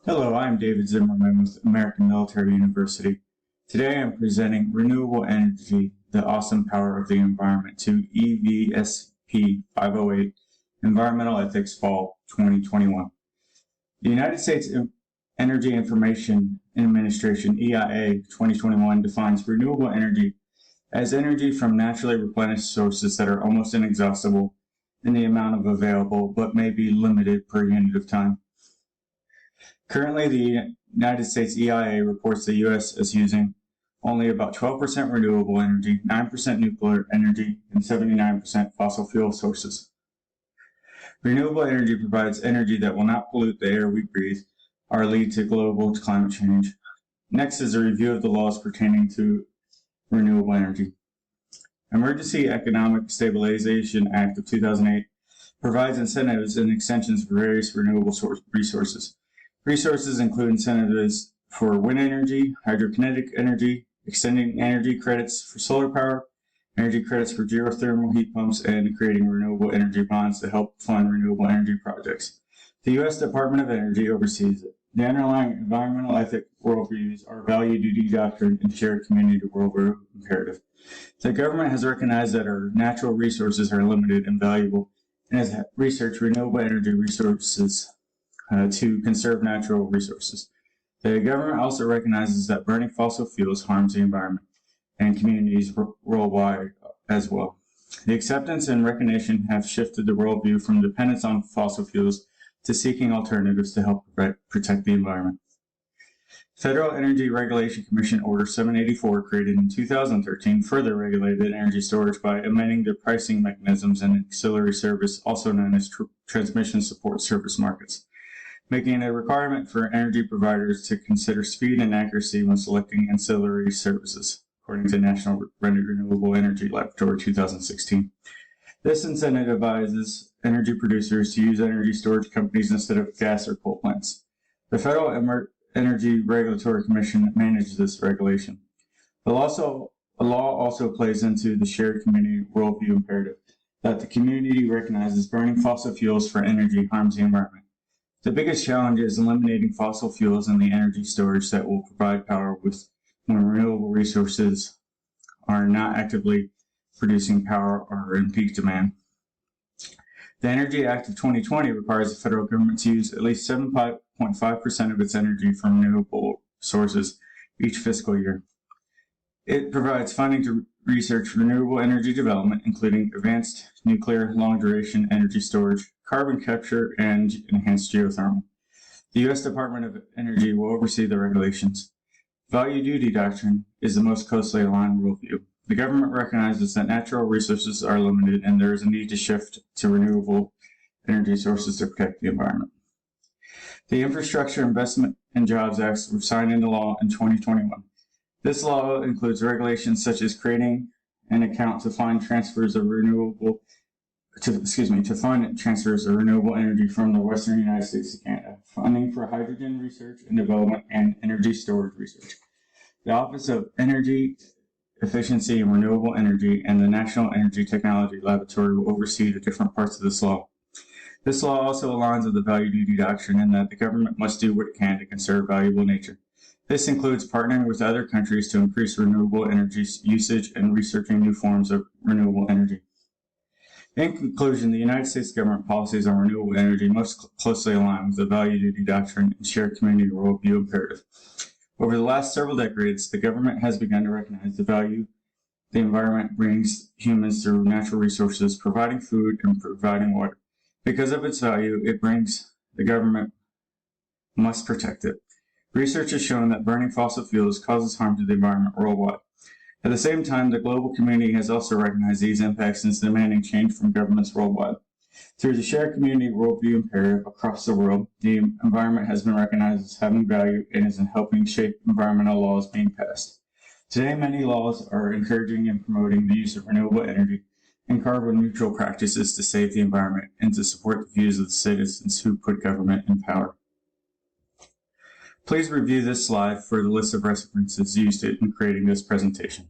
Hello, I'm David Zimmerman with American Military University. Today I'm presenting Renewable Energy, the Awesome Power of the Environment to EVSP508 Environmental Ethics Fall 2021. The United States Energy Information Administration, EIA 2021, defines renewable energy as energy from naturally replenished sources that are almost inexhaustible in the amount of available, but may be limited per unit of time. Currently, the United States EIA reports the U.S. is using only about 12% renewable energy, 9% nuclear energy, and 79% fossil fuel sources. Renewable energy provides energy that will not pollute the air we breathe or lead to global climate change. Next is a review of the laws pertaining to renewable energy. Emergency Economic Stabilization Act of 2008 provides incentives and extensions for various renewable resources. Resources include incentives for wind energy, hydrokinetic energy, extending energy credits for solar power, energy credits for geothermal heat pumps, and creating renewable energy bonds to help fund renewable energy projects. The U.S. Department of Energy oversees it. The underlying environmental ethic worldviews are value duty doctrine and shared community worldview imperative. The government has recognized that our natural resources are limited and valuable and has researched renewable energy resources to conserve natural resources. The government also recognizes that burning fossil fuels harms the environment and communities worldwide as well. The acceptance and recognition have shifted the worldview from dependence on fossil fuels to seeking alternatives to help protect the environment. Federal Energy Regulation Commission Order 784, created in 2013, further regulated energy storage by amending the pricing mechanisms and ancillary service, also known as transmission support service markets, making it a requirement for energy providers to consider speed and accuracy when selecting ancillary services, according to National Renewable Energy Laboratory 2016. This incentivizes energy producers to use energy storage companies instead of gas or coal plants. The Federal Energy Regulatory Commission manages this regulation. The law also plays into the shared community worldview imperative that the community recognizes burning fossil fuels for energy harms the environment. The biggest challenge is eliminating fossil fuels and the energy storage that will provide power when renewable resources are not actively producing power or in peak demand. The Energy Act of 2020 requires the federal government to use at least 7.5% of its energy from renewable sources each fiscal year. It provides funding to research renewable energy development, including advanced nuclear, long-duration energy storage, carbon capture, and enhanced geothermal. The U.S. Department of Energy will oversee the regulations. Value duty doctrine is the most closely aligned worldview. The government recognizes that natural resources are limited and there is a need to shift to renewable energy sources to protect the environment. The Infrastructure Investment and Jobs Acts were signed into law in 2021. This law includes regulations such as creating an account to fund transfers of renewable energy from the Western United States to Canada, funding for hydrogen research and development, and energy storage research. The Office of Energy Efficiency and Renewable Energy and the National Energy Technology Laboratory will oversee the different parts of this law. This law also aligns with the value duty doctrine in that the government must do what it can to conserve valuable nature. This includes partnering with other countries to increase renewable energy usage and researching new forms of renewable energy. In conclusion, the United States government policies on renewable energy most closely align with the value duty doctrine and shared community worldview imperative. Over the last several decades, the government has begun to recognize the value the environment brings humans through natural resources, providing food and providing water. Because of its value, the government must protect it. Research has shown that burning fossil fuels causes harm to the environment worldwide. At the same time, the global community has also recognized these impacts and is demanding change from governments worldwide. Through the shared community worldview imperative across the world, the environment has been recognized as having value and is helping shape environmental laws being passed. Today, many laws are encouraging and promoting the use of renewable energy and carbon-neutral practices to save the environment and to support the views of the citizens who put government in power. Please review this slide for the list of references used in creating this presentation.